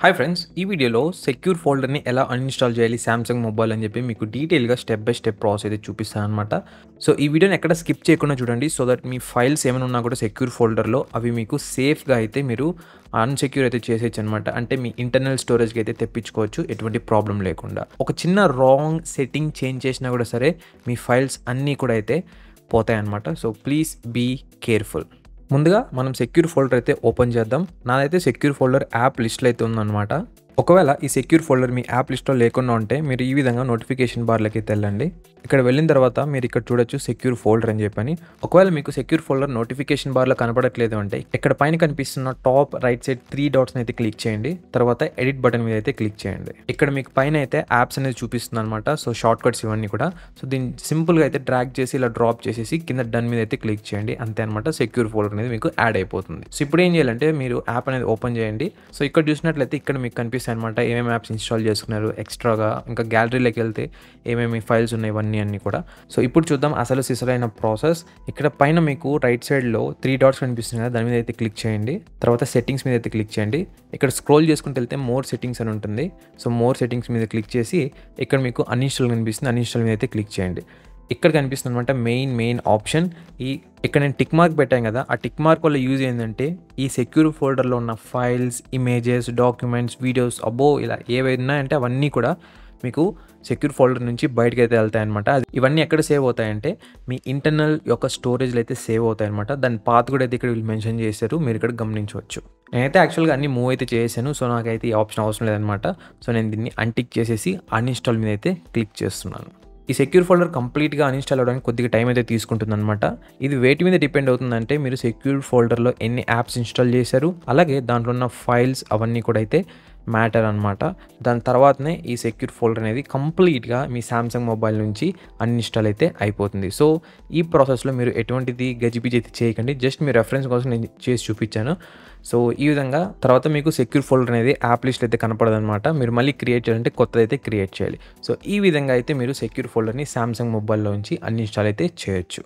Hi friends, ఈ వీడియోలో secure ఫోల్డర్‌ని ఎలా అన్‌ఇన్‌స్టాల్ చేయాలి సామ్‌సంగ్ మొబైల్ అని చెప్పి మీకు డీటెయిల్‌గా స్టెప్ బై స్టెప్ ప్రాసెస్ అయితే చూపిస్తాననమాట. సో, ఈ వీడియోని ఎక్కడ స్కిప్ చేయకుండా చూడండి. సో దట్ మీ ఫైల్స్ ఏమైనా ఉన్నా కూడా సెక్యూర్ ఫోల్డర్‌లో అవి మీకు సేఫ్‌గా అయితే మీరు అన్‌సెక్యూర్ అయితే చేసేయొచ్చనమాట. అంటే మీ ఇంటర్నల్ స్టోరేజ్‌కి అయితే తెప్పించుకోవచ్చు ఎటువంటి ప్రాబ్లమ్ లేకుండా. ఒక చిన్న రాంగ్ సెట్టింగ్ చేంజ్ చేసినా కూడా సరే మీ ఫైల్స్ అన్నీ కూడా అయితే పోతాయన్నమాట. So, please be careful. ముందుగా మనం సెక్యూర్ ఫోల్డర్ అయితే ఓపెన్ చేద్దాం. నాదైతే సెక్యూర్ ఫోల్డర్ యాప్ లిస్ట్‌లో అయితే ఉందన్నమాట. ఒకవేళ ఈ సెక్యూర్ ఫోల్డర్ మీ యాప్ లిస్ట్‌లో లేకుండా ఉంటే మీరు ఈ విధంగా నోటిఫికేషన్ బార్‌లోకి అయితే వెళ్ళండి. ఇక్కడ వెళ్ళిన తర్వాత మీరు ఇక్కడ చూడొచ్చు సెక్యూర్ ఫోల్డర్ అని చెప్పని. ఒకవేళ మీకు సెక్యూర్ ఫోల్డర్ నోటిఫికేషన్ బార్‌లో కనపడట్లేదు అంటే ఇక్కడ పైన కనిపిస్తున్న టాప్ రైట్ సైడ్ 3 డాట్స్‌ని అయితే క్లిక్ చేయండి. తర్వాత ఎడిట్ బటన్ మీద అయితే క్లిక్ చేయండి. ఇక్కడ మీకు పైన అయితే యాప్స్ అనేది చూపిస్తుంది అనమాట. సో షార్ట్ కట్స్ ఇవన్నీ కూడా. సో దీన్ని సింపుల్‌గా అయితే డ్రాగ్ చేసి ఇలా డ్రాప్ చేసేసి కింద డన్ మీద అయితే క్లిక్ చేయండి. అంతే అనమాట, సెక్యూర్ ఫోల్డర్ అనేది మీకు యాడ్ అయిపోతుంది. సో ఇప్పుడు ఏం చేయాలంటే మీరు యాప్ అనేది ఓపెన్ చేయండి. సో ఇక్కడ చూసినట్లయితే ఇక్కడ మీకు కనిపిస్తాయి అనమాట ఏమేమి యాప్స్ ఇన్స్టాల్ చేసుకున్నారు ఎక్స్ట్రాగా, ఇంకా గ్యాలరీలోకి వెళ్తే ఏమేమి ఫైల్స్ ఉన్నాయి ఇవన్నీ అన్నీ కూడా. సో ఇప్పుడు చూద్దాం అసలు సిసలైన ప్రాసెస్. ఇక్కడ పైన మీకు రైట్ సైడ్లో 3 డాట్స్ కనిపిస్తుంది కదా, దాని మీద అయితే క్లిక్ చేయండి. తర్వాత సెట్టింగ్స్ మీద అయితే క్లిక్ చేయండి. ఇక్కడ స్క్రోల్ చేసుకుంటూ వెళ్తే మోర్ సెట్టింగ్స్ అని ఉంటుంది. సో మోర్ సెట్టింగ్స్ మీద క్లిక్ చేసి ఇక్కడ మీకు అన్ఇన్స్టాల్ కనిపిస్తుంది, అన్ఇన్స్టాల్ మీద అయితే క్లిక్ చేయండి. ఇక్కడ కనిపిస్తుంది అనమాట మెయిన్ ఆప్షన్. ఇక్కడ నేను టిక్ మార్క్ పెట్టాను కదా, ఆ టిక్ మార్క్ వల్ల యూజ్ ఏంటంటే ఈ సెక్యూర్ ఫోల్డర్లో ఉన్న ఫైల్స్, ఇమేజెస్, డాక్యుమెంట్స్, వీడియోస్ ఇలా ఏవైనా ఉన్నాయంటే అవన్నీ కూడా మీకు సెక్యూర్ ఫోల్డర్ నుంచి బయటకు అయితే వెళ్తాయన్నమాట. ఇవన్నీ ఎక్కడ సేవ్ అవుతాయంటే మీ ఇంటర్నల్ యొక్క స్టోరేజ్లో అయితే సేవ్ అవుతాయన్నమాట. దాని పాత్ కూడా అయితే ఇక్కడ వీళ్ళు మెన్షన్ చేశారు, మీరు ఇక్కడ గమనించవచ్చు. నేనైతే యాక్చువల్గా అన్ని మూవ్ అయితే చేశాను. సో నాకైతే ఈ ఆప్షన్ అవసరం లేదనమాట. సో నేను దీన్ని అన్టిక్ చేసేసి అన్ఇన్స్టాల్ మీద అయితే క్లిక్ చేస్తున్నాను. ఈ సెక్యూర్ ఫోల్డర్ కంప్లీట్గా అన్ఇన్స్టాల్ అవ్వడానికి కొద్దిగా టైం అయితే తీసుకుంటుంది అనమాట. ఇది వేటి మీద డిపెండ్ అవుతుందంటే మీరు సెక్యూర్ ఫోల్డర్లో ఎన్ని యాప్స్ ఇన్స్టాల్ చేశారు, అలాగే దాంట్లో ఉన్న ఫైల్స్ అవన్నీ కూడా అయితే మ్యాటర్ అనమాట. దాని తర్వాతనే ఈ సెక్యూర్ ఫోల్డర్ అనేది కంప్లీట్గా మీ సామ్సంగ్ మొబైల్ నుంచి అన్ఇన్స్టాల్ అయితే అయిపోతుంది. సో ఈ ప్రాసెస్లో మీరు ఎటువంటిది గజిబిజి అయితే చేయకండి. జస్ట్ మీ రెఫరెన్స్ కోసం నేను చేసి చూపించాను. సో ఈ విధంగా తర్వాత మీకు సెక్యూర్ ఫోల్డర్ అనేది యాప్ లిస్ట్ అయితే కనపడదనమాట. మీరు మళ్ళీ క్రియేట్ చేయాలంటే కొత్తదైతే క్రియేట్ చేయాలి. సో ఈ విధంగా అయితే మీరు సెక్యూర్ ఫోల్డర్ని సామ్సంగ్ మొబైల్లో నుంచి అన్ఇన్స్టాల్ అయితే చేయొచ్చు.